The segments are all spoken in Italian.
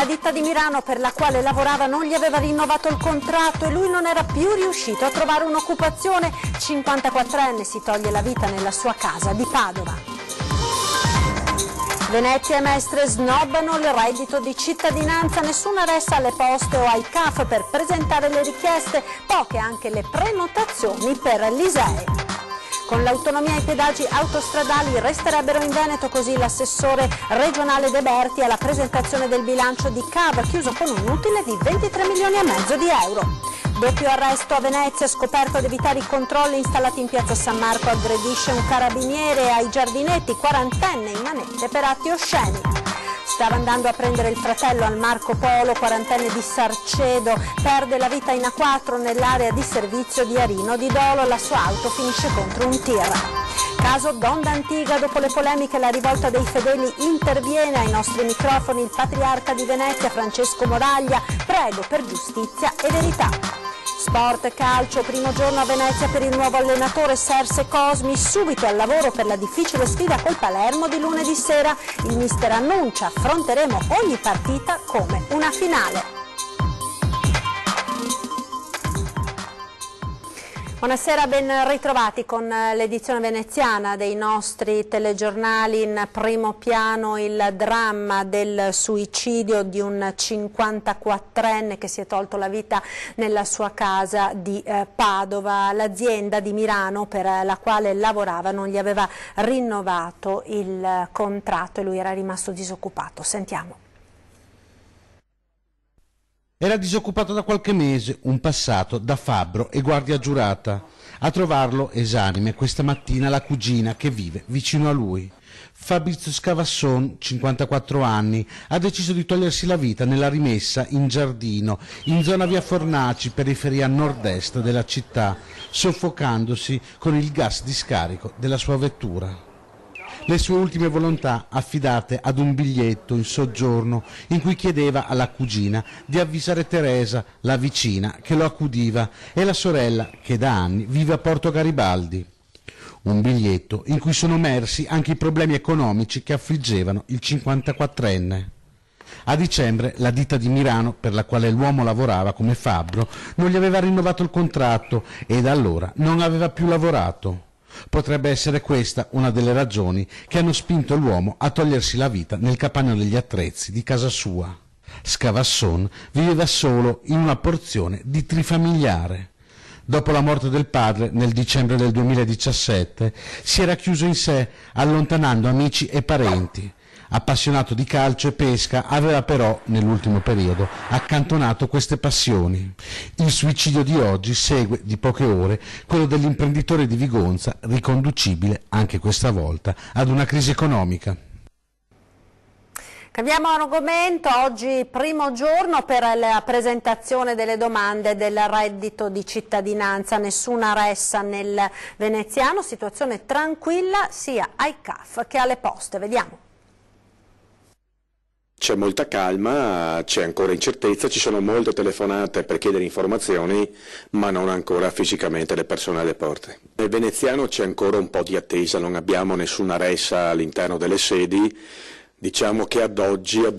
La ditta di Milano per la quale lavorava non gli aveva rinnovato il contratto e lui non era più riuscito a trovare un'occupazione. 54enne si toglie la vita nella sua casa di Padova. Venezia e Mestre snobbano il reddito di cittadinanza, nessuna ressa alle poste o ai CAF per presentare le richieste, poche anche le prenotazioni per l'ISEE. Con l'autonomia i pedaggi autostradali resterebbero in Veneto, così l'assessore regionale De Berti alla presentazione del bilancio di CAV, chiuso con un utile di 23 milioni e mezzo di euro. Doppio arresto a Venezia, scoperto ad evitare i controlli installati in piazza San Marco, aggredisce un carabiniere ai giardinetti, 40enne in manette per atti osceni. Stava andando a prendere il fratello al Marco Polo, 40enne di Sarcedo, perde la vita in A4 nell'area di servizio di Arino di Dolo, la sua auto finisce contro un tir. Caso Donda Antiga, dopo le polemiche e la rivolta dei fedeli interviene ai nostri microfoni il patriarca di Venezia Francesco Moraglia, prego per giustizia e verità. Sport, calcio, primo giorno a Venezia per il nuovo allenatore Serse Cosmi, subito al lavoro per la difficile sfida col Palermo di lunedì sera. Il mister annuncia: affronteremo ogni partita come una finale. Buonasera, ben ritrovati con l'edizione veneziana dei nostri telegiornali. In primo piano il dramma del suicidio di un 54enne che si è tolto la vita nella sua casa di Padova. L'azienda di Milano per la quale lavorava non gli aveva rinnovato il contratto e lui era rimasto disoccupato. Sentiamo. Era disoccupato da qualche mese, un passato da fabbro e guardia giurata. A trovarlo esanime questa mattina la cugina che vive vicino a lui. Fabrizio Scavasson, 54 anni, ha deciso di togliersi la vita nella rimessa in giardino, in zona via Fornaci, periferia nord-est della città, soffocandosi con il gas di scarico della sua vettura. Le sue ultime volontà affidate ad un biglietto in soggiorno in cui chiedeva alla cugina di avvisare Teresa, la vicina, che lo accudiva, e la sorella, che da anni vive a Porto Garibaldi. Un biglietto in cui sono emersi anche i problemi economici che affliggevano il 54enne. A dicembre la ditta di Milano, per la quale l'uomo lavorava come fabbro, non gli aveva rinnovato il contratto e da allora non aveva più lavorato. Potrebbe essere questa una delle ragioni che hanno spinto l'uomo a togliersi la vita nel capanno degli attrezzi di casa sua. Scavasson viveva solo in una porzione di trifamiliare. Dopo la morte del padre nel dicembre del 2017 si era chiuso in sé, allontanando amici e parenti. Appassionato di calcio e pesca, aveva però, nell'ultimo periodo, accantonato queste passioni. Il suicidio di oggi segue di poche ore quello dell'imprenditore di Vigonza, riconducibile, anche questa volta, ad una crisi economica. Cambiamo argomento, oggi primo giorno per la presentazione delle domande del reddito di cittadinanza, nessuna ressa nel veneziano, situazione tranquilla sia ai CAF che alle poste, vediamo. C'è molta calma, c'è ancora incertezza, ci sono molte telefonate per chiedere informazioni, ma non ancora fisicamente le persone alle porte. Nel veneziano c'è ancora un po' di attesa, non abbiamo nessuna ressa all'interno delle sedi, diciamo che ad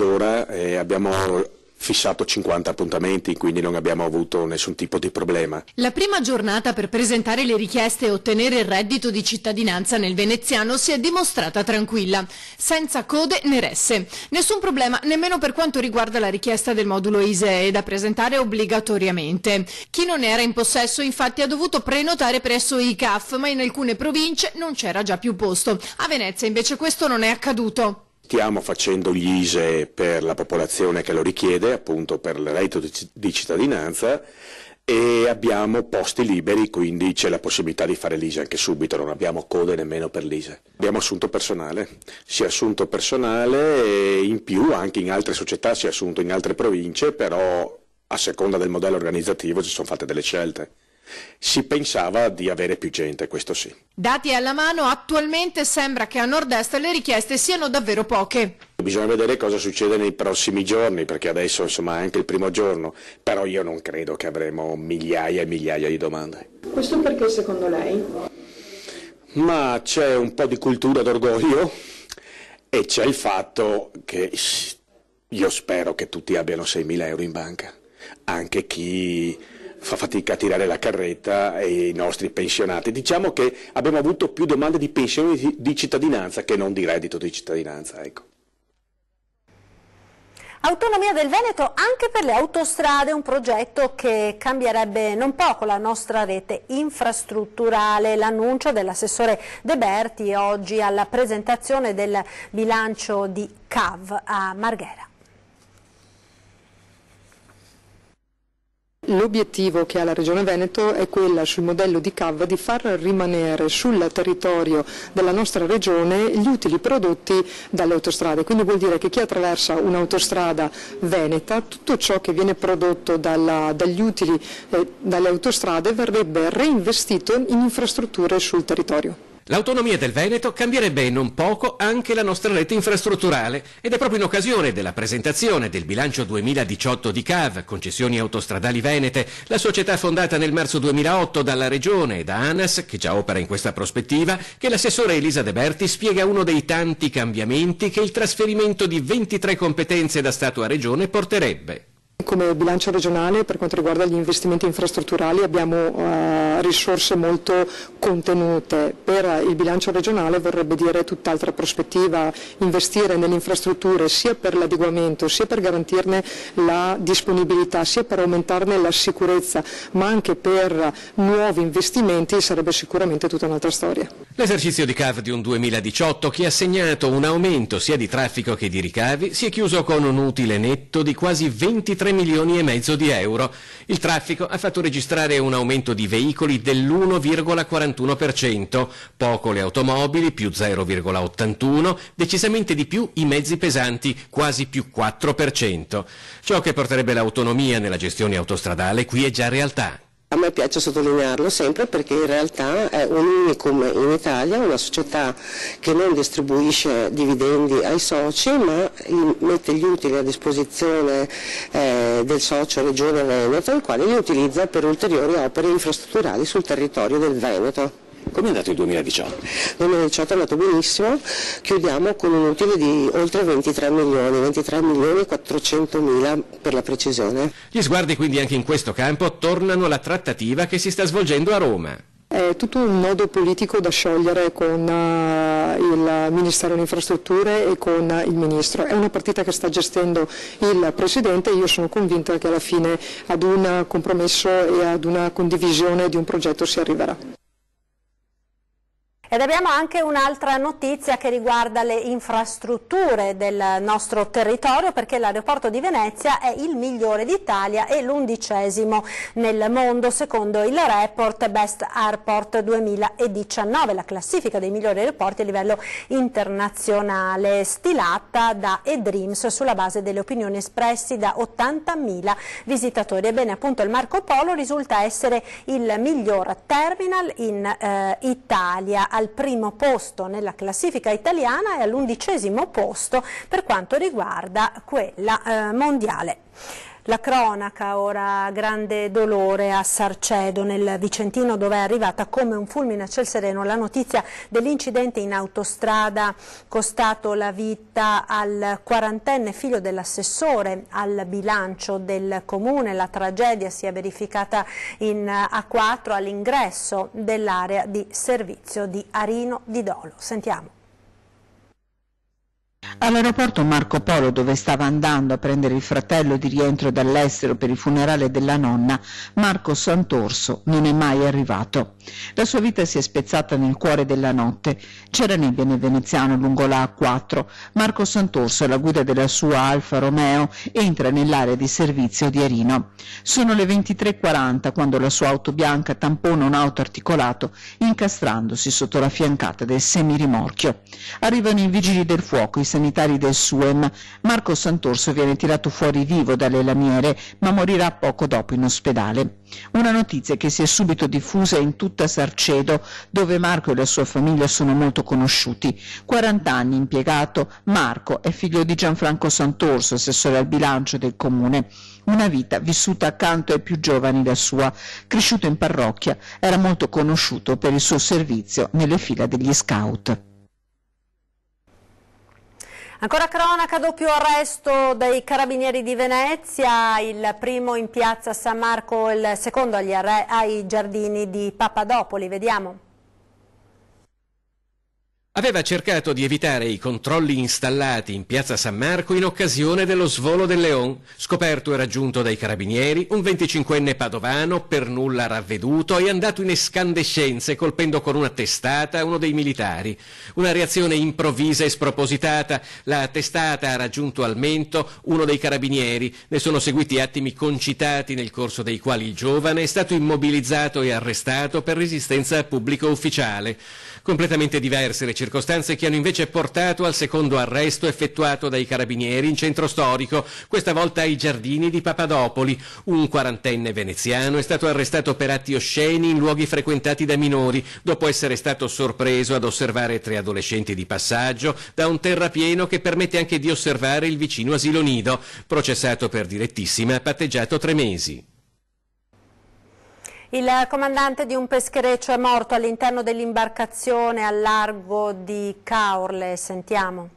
ora abbiamo fissato 50 appuntamenti, quindi non abbiamo avuto nessun tipo di problema. La prima giornata per presentare le richieste e ottenere il reddito di cittadinanza nel veneziano si è dimostrata tranquilla, senza code né resse. Nessun problema nemmeno per quanto riguarda la richiesta del modulo ISEE da presentare obbligatoriamente. Chi non era in possesso infatti ha dovuto prenotare presso i CAF, ma in alcune province non c'era già più posto. A Venezia invece questo non è accaduto. Stiamo facendo gli ISEE per la popolazione che lo richiede, appunto per il reddito di cittadinanza, e abbiamo posti liberi, quindi c'è la possibilità di fare l'ISEE anche subito, non abbiamo code nemmeno per l'ISEE. Abbiamo assunto personale, si è assunto personale e in più anche in altre società, si è assunto in altre province, però a seconda del modello organizzativo ci sono fatte delle scelte. Si pensava di avere più gente, questo sì. Dati alla mano, attualmente sembra che a nord-est le richieste siano davvero poche. Bisogna vedere cosa succede nei prossimi giorni, perché adesso insomma è anche il primo giorno, però io non credo che avremo migliaia e migliaia di domande. Questo perché secondo lei? Ma c'è un po' di cultura d'orgoglio e c'è il fatto che Io spero che tutti abbiano 6.000 euro in banca, anche chi fa fatica a tirare la carretta e i nostri pensionati. Diciamo che abbiamo avuto più domande di pensioni di cittadinanza che non di reddito di cittadinanza, ecco. Autonomia del Veneto anche per le autostrade, un progetto che cambierebbe non poco la nostra rete infrastrutturale. L'annuncio dell'assessore De Berti oggi alla presentazione del bilancio di CAV a Marghera. L'obiettivo che ha la Regione Veneto è quella, sul modello di CAV, di far rimanere sul territorio della nostra regione gli utili prodotti dalle autostrade. Quindi vuol dire che chi attraversa un'autostrada veneta, tutto ciò che viene prodotto dagli utili dalle autostrade verrebbe reinvestito in infrastrutture sul territorio. L'autonomia del Veneto cambierebbe non poco anche la nostra rete infrastrutturale ed è proprio in occasione della presentazione del bilancio 2018 di CAV, Concessioni Autostradali Venete, la società fondata nel marzo 2008 dalla Regione e da ANAS, che già opera in questa prospettiva, che l'assessore Elisa De Berti spiega uno dei tanti cambiamenti che il trasferimento di 23 competenze da Stato a Regione porterebbe. Come bilancio regionale, per quanto riguarda gli investimenti infrastrutturali, abbiamo risorse molto contenute. Per il bilancio regionale vorrebbe dire tutt'altra prospettiva, investire nelle infrastrutture sia per l'adeguamento, sia per garantirne la disponibilità, sia per aumentarne la sicurezza, ma anche per nuovi investimenti sarebbe sicuramente tutta un'altra storia. L'esercizio di CAV di un 2018 che ha segnato un aumento sia di traffico che di ricavi si è chiuso con un utile netto di quasi 23 milioni e mezzo di euro. Il traffico ha fatto registrare un aumento di veicoli dell'1,41%, poco le automobili, più 0,81%, decisamente di più i mezzi pesanti, quasi più 4%. Ciò che porterebbe l'autonomia nella gestione autostradale qui è già realtà. A me piace sottolinearlo sempre perché in realtà è un unicum in Italia, una società che non distribuisce dividendi ai soci ma mette gli utili a disposizione del socio Regione Veneto, il quale li utilizza per ulteriori opere infrastrutturali sul territorio del Veneto. Come è andato il 2018? Il 2018 è andato benissimo, chiudiamo con un utile di oltre 23 milioni e 400 mila per la precisione. Gli sguardi quindi anche in questo campo tornano alla trattativa che si sta svolgendo a Roma. È tutto un nodo politico da sciogliere con il Ministero delle Infrastrutture e con il Ministro. È una partita che sta gestendo il Presidente e io sono convinta che alla fine ad un compromesso e ad una condivisione di un progetto si arriverà. Ed abbiamo anche un'altra notizia che riguarda le infrastrutture del nostro territorio, perché l'aeroporto di Venezia è il migliore d'Italia e l'11° nel mondo secondo il report Best Airport 2019, la classifica dei migliori aeroporti a livello internazionale stilata da eDreams sulla base delle opinioni espressi da 80.000 visitatori. Ebbene, appunto, il Marco Polo risulta essere il miglior terminal in Italia, al primo posto nella classifica italiana e all'11° posto per quanto riguarda quella mondiale. La cronaca ora, grande dolore a Sarcedo nel Vicentino, dove è arrivata come un fulmine a ciel sereno la notizia dell'incidente in autostrada costato la vita al 40enne figlio dell'assessore al bilancio del comune. La tragedia si è verificata in A4 all'ingresso dell'area di servizio di Arino di Dolo. Sentiamo. All'aeroporto Marco Polo, dove stava andando a prendere il fratello di rientro dall'estero per il funerale della nonna, Marco Santorso non è mai arrivato. La sua vita si è spezzata nel cuore della notte. C'era nebbia nel veneziano lungo la A4. Marco Santorso, alla guida della sua Alfa Romeo, entra nell'area di servizio di Arino. Sono le 23:40 quando la sua auto bianca tampona un auto articolato, incastrandosi sotto la fiancata del semirimorchio. Arrivano i vigili del fuoco, i sanitari del SUEM. Marco Santorso viene tirato fuori vivo dalle lamiere, ma morirà poco dopo in ospedale. Una notizia che si è subito diffusa in tutta Sarcedo, dove Marco e la sua famiglia sono molto conosciuti. 40 anni impiegato, Marco è figlio di Gianfranco Santorso, assessore al bilancio del comune. Una vita vissuta accanto ai più giovani da sua. Cresciuto in parrocchia, era molto conosciuto per il suo servizio nelle fila degli scout. Ancora cronaca, doppio arresto dei carabinieri di Venezia, il primo in piazza San Marco, il secondo ai giardini di Papadopoli. Vediamo. Aveva cercato di evitare i controlli installati in piazza San Marco in occasione dello svolo del Leon. Scoperto e raggiunto dai carabinieri, un 25enne padovano, per nulla ravveduto, è andato in escandescenze colpendo con una testata uno dei militari. Una reazione improvvisa e spropositata. La testata ha raggiunto al mento uno dei carabinieri. Ne sono seguiti attimi concitati nel corso dei quali il giovane è stato immobilizzato e arrestato per resistenza pubblico ufficiale. Completamente diverse le circostanze che hanno invece portato al secondo arresto effettuato dai carabinieri in centro storico, questa volta ai giardini di Papadopoli. Un quarantenne veneziano è stato arrestato per atti osceni in luoghi frequentati da minori, dopo essere stato sorpreso ad osservare 3 adolescenti di passaggio da un terrapieno che permette anche di osservare il vicino asilo nido. Processato per direttissima, patteggiato 3 mesi. Il comandante di un peschereccio è morto all'interno dell'imbarcazione al largo di Caorle. Sentiamo.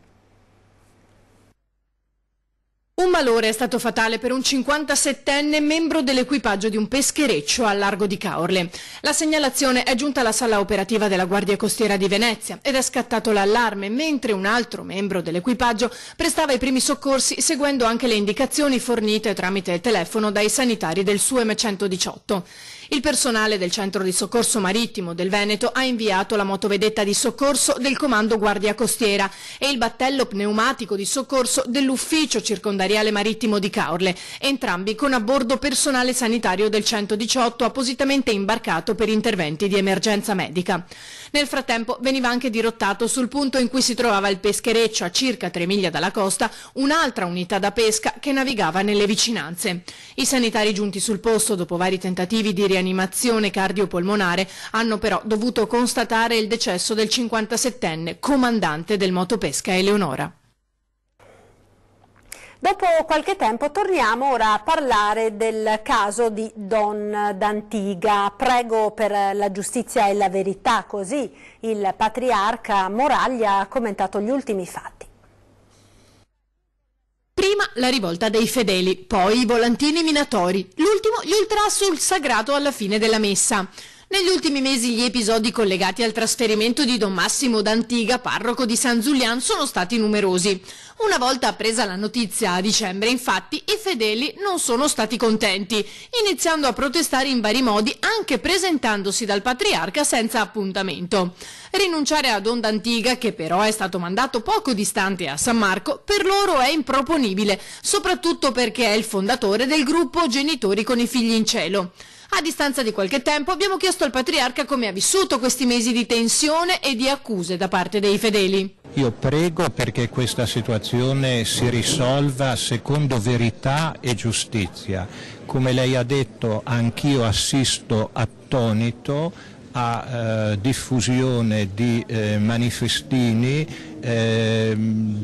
Un malore è stato fatale per un 57enne membro dell'equipaggio di un peschereccio al largo di Caorle. La segnalazione è giunta alla sala operativa della Guardia Costiera di Venezia ed è scattato l'allarme, mentre un altro membro dell'equipaggio prestava i primi soccorsi seguendo anche le indicazioni fornite tramite il telefono dai sanitari del SUEM 118. Il personale del centro di soccorso marittimo del Veneto ha inviato la motovedetta di soccorso del comando Guardia Costiera e il battello pneumatico di soccorso dell'ufficio circondariale marittimo di Caorle, entrambi con a bordo personale sanitario del 118 appositamente imbarcato per interventi di emergenza medica. Nel frattempo veniva anche dirottato sul punto in cui si trovava il peschereccio, a circa 3 miglia dalla costa, un'altra unità da pesca che navigava nelle vicinanze. I sanitari giunti sul posto dopo vari tentativi di rianimazione cardiopolmonare hanno però dovuto constatare il decesso del 57enne comandante del motopesca Eleonora. Dopo qualche tempo torniamo ora a parlare del caso di Don D'Antiga. Prego per la giustizia e la verità, così il patriarca Moraglia ha commentato gli ultimi fatti. Prima la rivolta dei fedeli, poi i volantini minatori, l'ultimo gli ultras sul sagrato alla fine della messa. Negli ultimi mesi gli episodi collegati al trasferimento di Don Massimo D'Antiga, parroco di San Zulian, sono stati numerosi. Una volta appresa la notizia a dicembre, infatti, i fedeli non sono stati contenti, iniziando a protestare in vari modi, anche presentandosi dal patriarca senza appuntamento. Rinunciare a Don D'Antiga, che però è stato mandato poco distante a San Marco, per loro è improponibile, soprattutto perché è il fondatore del gruppo Genitori con i Figli in Cielo. A distanza di qualche tempo abbiamo chiesto al patriarca come ha vissuto questi mesi di tensione e di accuse da parte dei fedeli. Io prego perché questa situazione si risolva secondo verità e giustizia. Come lei ha detto, anch'io assisto attonito a diffusione di manifestini,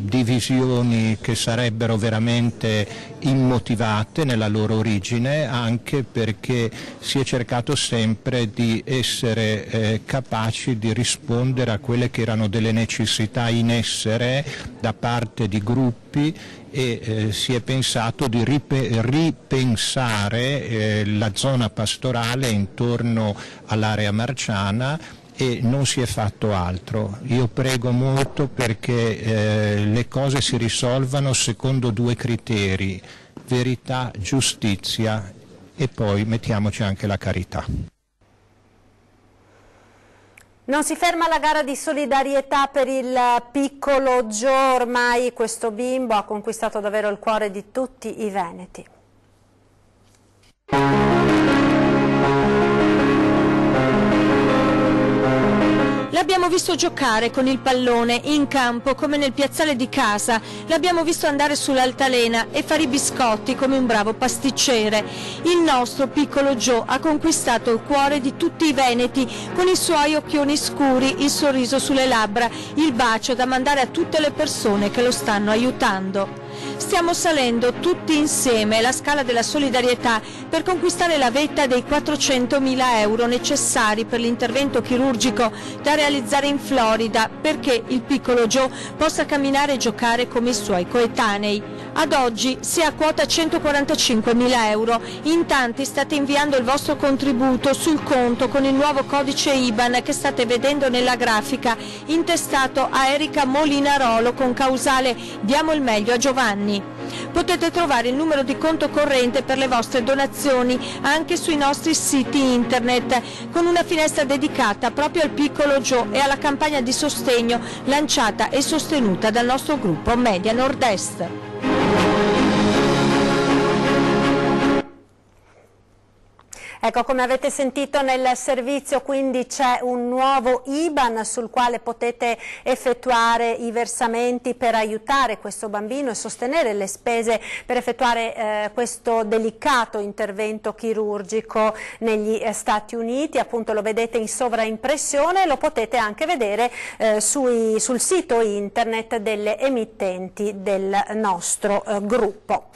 divisioni che sarebbero veramente immotivate nella loro origine, anche perché si è cercato sempre di essere capaci di rispondere a quelle che erano delle necessità in essere da parte di gruppi e si è pensato di ripensare la zona pastorale intorno all'area marciana e non si è fatto altro. Io prego molto perché le cose si risolvano secondo 2 criteri: verità, giustizia e poi mettiamoci anche la carità. Non si ferma la gara di solidarietà per il piccolo Gio, ormai questo bimbo ha conquistato davvero il cuore di tutti i veneti. L'abbiamo visto giocare con il pallone in campo come nel piazzale di casa, l'abbiamo visto andare sull'altalena e fare i biscotti come un bravo pasticcere. Il nostro piccolo Gio ha conquistato il cuore di tutti i veneti con i suoi occhioni scuri, il sorriso sulle labbra, il bacio da mandare a tutte le persone che lo stanno aiutando. Stiamo salendo tutti insieme la scala della solidarietà per conquistare la vetta dei 400.000 euro necessari per l'intervento chirurgico da realizzare in Florida perché il piccolo Joe possa camminare e giocare come i suoi coetanei. Ad oggi si è a quota 145.000 euro. In tanti state inviando il vostro contributo sul conto con il nuovo codice IBAN che state vedendo nella grafica, intestato a Erika Molinarolo con causale Diamo il meglio a Giovanni. Potete trovare il numero di conto corrente per le vostre donazioni anche sui nostri siti internet, con una finestra dedicata proprio al piccolo Joe e alla campagna di sostegno lanciata e sostenuta dal nostro gruppo Media Nord-Est. Ecco, come avete sentito nel servizio, quindi c'è un nuovo IBAN sul quale potete effettuare i versamenti per aiutare questo bambino e sostenere le spese per effettuare questo delicato intervento chirurgico negli Stati Uniti. Appunto lo vedete in sovraimpressione e lo potete anche vedere sul sito internet delle emittenti del nostro gruppo.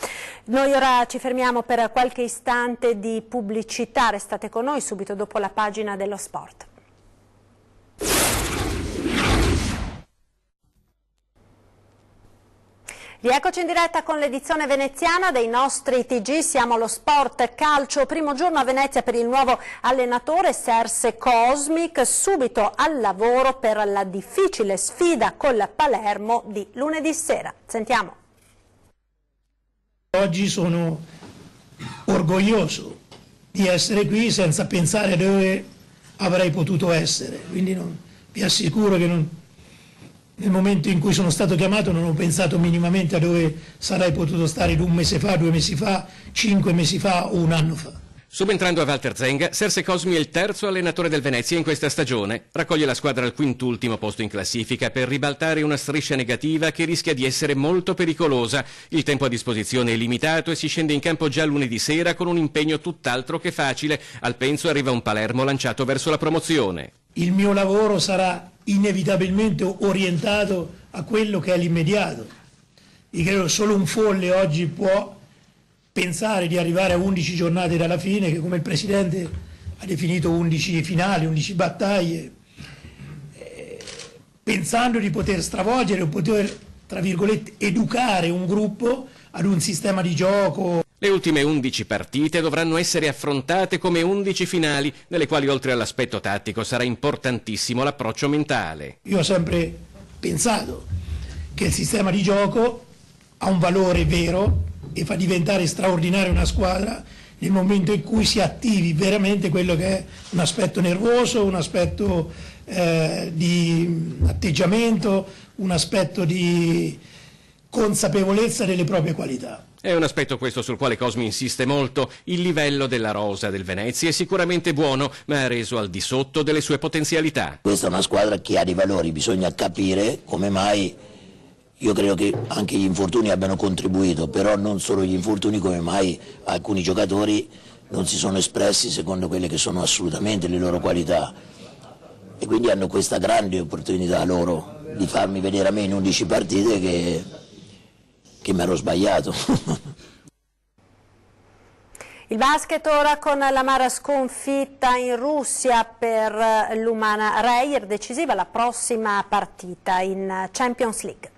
Noi ora ci fermiamo per qualche istante di pubblicità, restate con noi subito dopo la pagina dello sport. Rieccoci in diretta con l'edizione veneziana dei nostri TG, siamo allo Sport Calcio, primo giorno a Venezia per il nuovo allenatore Serse Cosmic, subito al lavoro per la difficile sfida col Palermo di lunedì sera. Sentiamo. Oggi sono orgoglioso di essere qui senza pensare dove avrei potuto essere, quindi vi assicuro che nel momento in cui sono stato chiamato non ho pensato minimamente a dove sarei potuto stare un mese fa, 2 mesi fa, 5 mesi fa o un anno fa. Subentrando a Walter Zenga, Serse Cosmi è il terzo allenatore del Venezia in questa stagione. Raccoglie la squadra al quintultimo posto in classifica per ribaltare una striscia negativa che rischia di essere molto pericolosa. Il tempo a disposizione è limitato e si scende in campo già lunedì sera con un impegno tutt'altro che facile. Al Penso arriva un Palermo lanciato verso la promozione. Il mio lavoro sarà inevitabilmente orientato a quello che è l'immediato. Io credo che solo un folle oggi può pensare di arrivare a 11 giornate dalla fine, che come il Presidente ha definito 11 finali, 11 battaglie, pensando di poter stravolgere o poter, tra virgolette, educare un gruppo ad un sistema di gioco. Le ultime 11 partite dovranno essere affrontate come 11 finali, nelle quali oltre all'aspetto tattico sarà importantissimo l'approccio mentale. Io ho sempre pensato che il sistema di gioco ha un valore vero e fa diventare straordinaria una squadra nel momento in cui si attivi veramente quello che è un aspetto nervoso, un aspetto di atteggiamento, un aspetto di consapevolezza delle proprie qualità. È un aspetto questo sul quale Cosmi insiste molto. Il livello della rosa del Venezia è sicuramente buono, ma ha reso al di sotto delle sue potenzialità. Questa è una squadra che ha dei valori, bisogna capire come mai. Io credo che anche gli infortuni abbiano contribuito, però non solo gli infortuni, come mai alcuni giocatori non si sono espressi secondo quelle che sono assolutamente le loro qualità, e quindi hanno questa grande opportunità loro di farmi vedere a me in 11 partite che mi ero sbagliato. Il basket ora con l'amara sconfitta in Russia per l'Umana Reyer, decisiva la prossima partita in Champions League.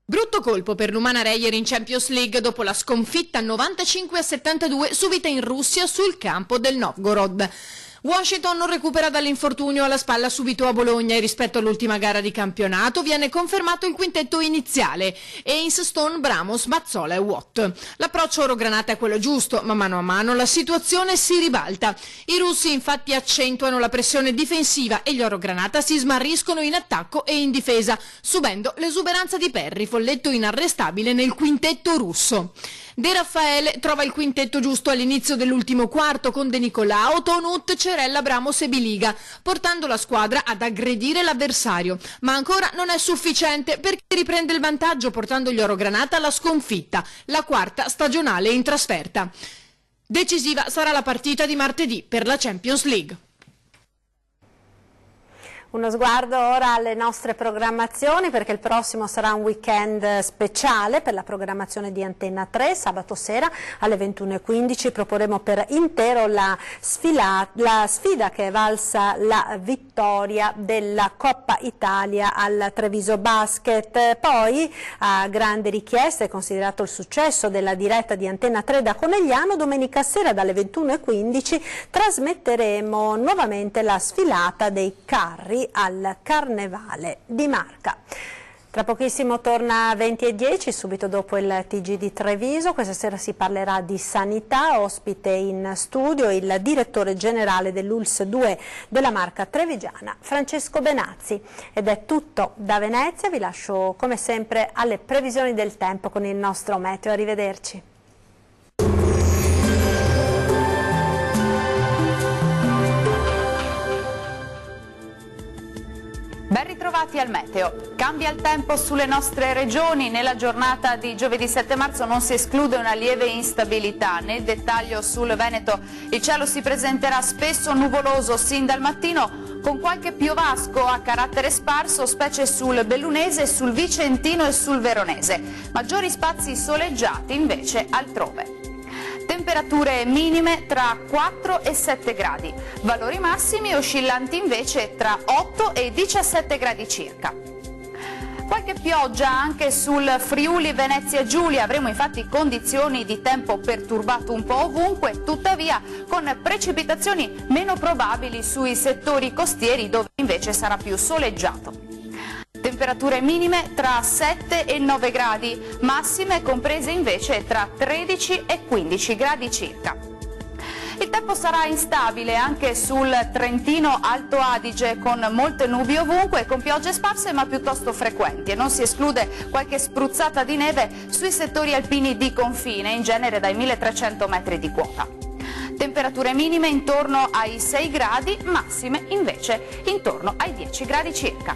Brutto colpo per l'Umana Reyer in Champions League dopo la sconfitta 95-72 subita in Russia sul campo del Novgorod. Washington non recupera dall'infortunio alla spalla subito a Bologna e rispetto all'ultima gara di campionato viene confermato il quintetto iniziale: Haynes, Stone, Bramos, Mazzola e Watt. L'approccio orogranata è quello giusto, ma mano a mano la situazione si ribalta. I russi infatti accentuano la pressione difensiva e gli orogranata si smarriscono in attacco e in difesa, subendo l'esuberanza di Perry, folletto inarrestabile nel quintetto russo. De Raffaele trova il quintetto giusto all'inizio dell'ultimo quarto con De Nicolao, Tonut, Cerella, Bramos e Biliga, portando la squadra ad aggredire l'avversario. Ma ancora non è sufficiente perché riprende il vantaggio portando gli orogranata alla sconfitta, la quarta stagionale in trasferta. Decisiva sarà la partita di martedì per la Champions League. Uno sguardo ora alle nostre programmazioni, perché il prossimo sarà un weekend speciale per la programmazione di Antenna 3. Sabato sera alle 21:15 proporremo per intero la sfida che è valsa la vittoria della Coppa Italia al Treviso Basket. Poi, a grande richiesta e considerato il successo della diretta di Antenna 3 da Conegliano, domenica sera dalle 21:15 trasmetteremo nuovamente la sfilata dei carri al Carnevale di Marca. Tra pochissimo torna 20:10, subito dopo il TG di Treviso. Questa sera si parlerà di sanità, ospite in studio il direttore generale dell'ULSS 2 della Marca trevigiana, Francesco Benazzi. Ed è tutto da Venezia, vi lascio come sempre alle previsioni del tempo con il nostro meteo. Arrivederci. Ben ritrovati al meteo. Cambia il tempo sulle nostre regioni. Nella giornata di giovedì 7 marzo non si esclude una lieve instabilità. Nel dettaglio sul Veneto il cielo si presenterà spesso nuvoloso sin dal mattino, con qualche piovasco a carattere sparso, specie sul Bellunese, sul Vicentino e sul Veronese. Maggiori spazi soleggiati invece altrove. Temperature minime tra 4 e 7 gradi, valori massimi oscillanti invece tra 8 e 17 gradi circa. Qualche pioggia anche sul Friuli Venezia Giulia, avremo infatti condizioni di tempo perturbato un po' ovunque, tuttavia con precipitazioni meno probabili sui settori costieri dove invece sarà più soleggiato. Temperature minime tra 7 e 9 gradi, massime comprese invece tra 13 e 15 gradi circa. Il tempo sarà instabile anche sul Trentino Alto Adige, con molte nubi ovunque, con piogge sparse ma piuttosto frequenti, e non si esclude qualche spruzzata di neve sui settori alpini di confine, in genere dai 1300 metri di quota. Temperature minime intorno ai 6 gradi, massime invece intorno ai 10 gradi circa.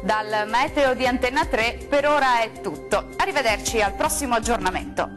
Dal meteo di Antenna 3 per ora è tutto. Arrivederci al prossimo aggiornamento.